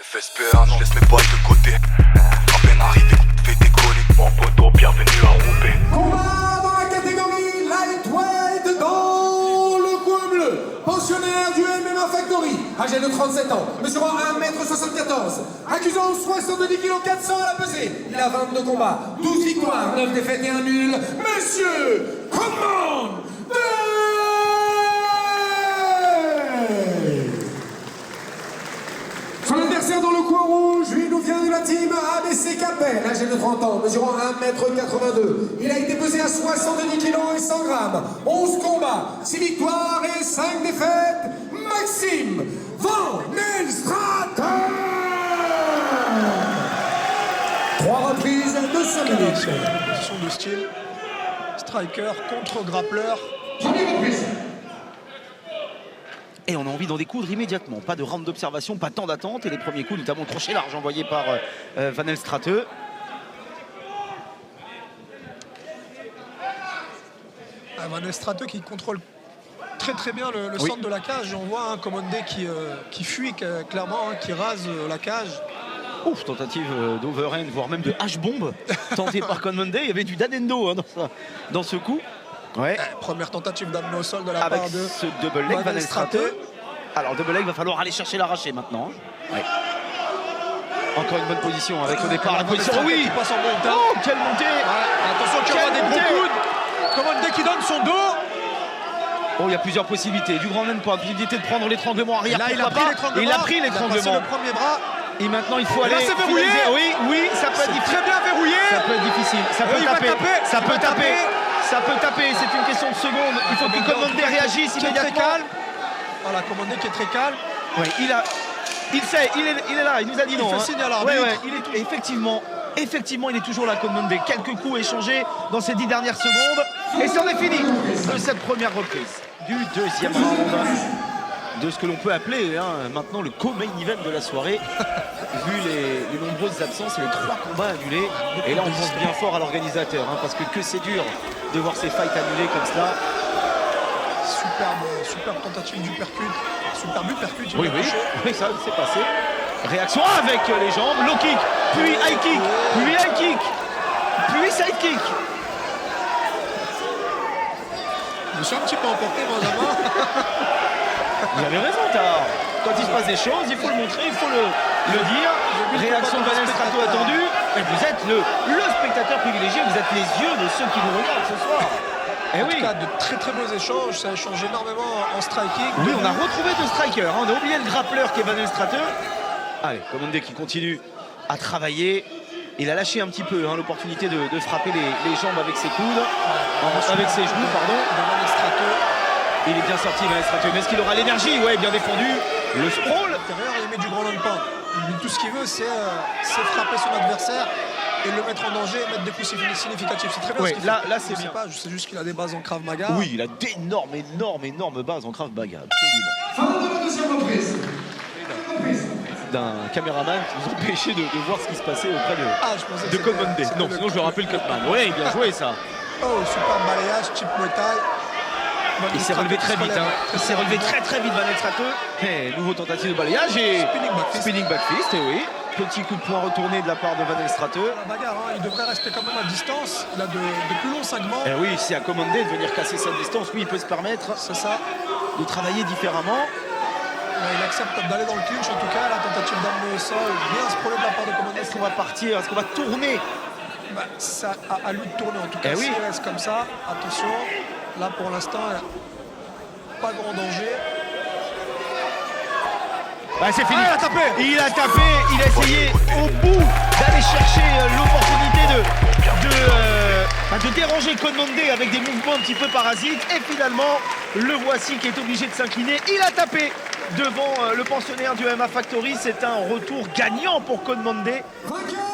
FSPR, non, laisse mes balles de côté. À peine arrivé, fait décoller. Mon poteau, bienvenue à Roubaix. Combat dans la catégorie lightweight dans le coin bleu. Pensionnaire du MMA Factory, âgé de 37 ans, mesurant 1m74, accusant 70 kg 400 à la pesée. Il a 22 combats, 12 victoires, 9 défaites et 1 nul. Monsieur Command Son adversaire dans le coin rouge, lui nous vient de la team ABC Capel, âgé de 30 ans, mesurant 1m82. Il a été pesé à 70 kg et 100 grammes. 11 combats, 6 victoires et 5 défaites. Maxime Van Nelstrater. 3 reprises de 5 minutes. Position de style, striker contre grappleur. Première reprise. Et on a envie d'en découdre immédiatement. Pas de round d'observation, pas tant d'attente. Et les premiers coups, notamment le crochet large envoyé par Van Nelstrater. Van Nelstrater qui contrôle très bien le centre de la cage. Et on voit un Commandé qui fuit clairement, qui rase la cage. Ouf, tentative d'overhand, voire même de H-bombe tentée par Commandé. Il y avait du Dadendo hein, dans ce coup. Ouais. Première tentative d'amener au sol de la part de ce double leg Van Nelstrater. Alors double leg, va falloir aller chercher l'arraché maintenant. Ouais. Encore une bonne position avec au départ la position. Oui, qui passe en montant. Oh, quelle montée. Attention qu'il y aura des gros coudes. Commandé qui donne son dos. Oh, il y a plusieurs possibilités. Du grand même pas, possibilité de prendre l'étranglement arrière. Là, il a pris l'étranglement. Il a pris l'étranglement. Le premier bras. Et maintenant, il faut aller. Là, c'est verrouillé. Oui, ça peut être difficile. Très bien verrouillé. Ça peut être difficile. Ça peut taper. Ça peut taper. Ça peut taper. C'est une question de secondes. Il faut que Commandé réagisse immédiatement. Voilà, Commandé qui est très calme. Oui, il sait, il est là. Il nous a dit non. Il fait signe à l'arbitre. Ouais, effectivement, il est toujours là, Commandé. Quelques coups échangés dans ces 10 dernières secondes. Et c'en est fini de cette première reprise du deuxième round. De ce que l'on peut appeler maintenant le co-main event de la soirée, vu les nombreuses absences et les 3 combats annulés. Et là, on pense bien fort à l'organisateur, parce que c'est dur de voir ces fights annulés comme cela. Superbe tentative du percute, superbe percute. Oui, ça s'est passé. Réaction avec les jambes, low kick, puis high kick, puis high kick, puis side kick. Je me suis un petit peu emporté, Benjamin. Vous avez raison, Tard. Quand il se passe des choses, il faut le montrer, il faut le dire. Réaction de Van Nelstrater attendue. Vous êtes le spectateur privilégié, vous êtes les yeux de ceux qui nous regardent ce soir. En tout cas, de très beaux échanges, ça échange énormément en striking. Oui, on a retrouvé deux strikers, on a oublié le grappleur qui est Van Nelstrater. Allez, Commandé qui continue à travailler. Il a lâché un petit peu l'opportunité de frapper les jambes avec ses coudes, avec ses genoux, pardon. Van Nelstrater. Il est bien sorti, Van Nelstrater. Mais est-ce qu'il aura l'énergie? Ouais, bien défendu. Le sprawl. Il met du grand non-pan. Tout ce qu'il veut, c'est frapper son adversaire et le mettre en danger et mettre des coups significatifs. C'est très bien ce qu'il fait. Là c'est bien. Je sais juste qu'il a des bases en Krav Maga. Oui, il a d'énormes bases en Krav Maga, absolument. Fin de la deuxième reprise. D'un caméraman qui nous empêchait de voir ce qui se passait auprès de Commandé. Non, sinon je le rappelle Cutman. Oui, bien joué ça. Oh, super balayage, chip Muay Thai. Il s'est relevé très vite. Il s'est relevé très vite, Van Nelstrater. Nouveau tentative de balayage et spinning back fist. Et oui, petit coup de poing retourné de la part de Van Nelstrater. La bagarre, il devrait rester quand même à distance. Il a de plus longs segments. Et oui, c'est à Commandé de venir casser sa distance. Oui, il peut se permettre de travailler différemment. Il accepte d'aller dans le clinch, en tout cas, la tentative d'amener au sol, bien sprawlé de la part de Commandé. Est-ce qu'on va partir? Est-ce qu'on va tourner? Ça à lui de tourner, en tout cas. S'il reste comme ça, attention. Là, pour l'instant, pas grand danger. C'est fini. Il a tapé, il a essayé au bout d'aller chercher l'opportunité de déranger Commandé avec des mouvements un petit peu parasites. Et finalement, le voici qui est obligé de s'incliner. Il a tapé devant le pensionnaire du MMA Factory. C'est un retour gagnant pour Commandé. Vainqueur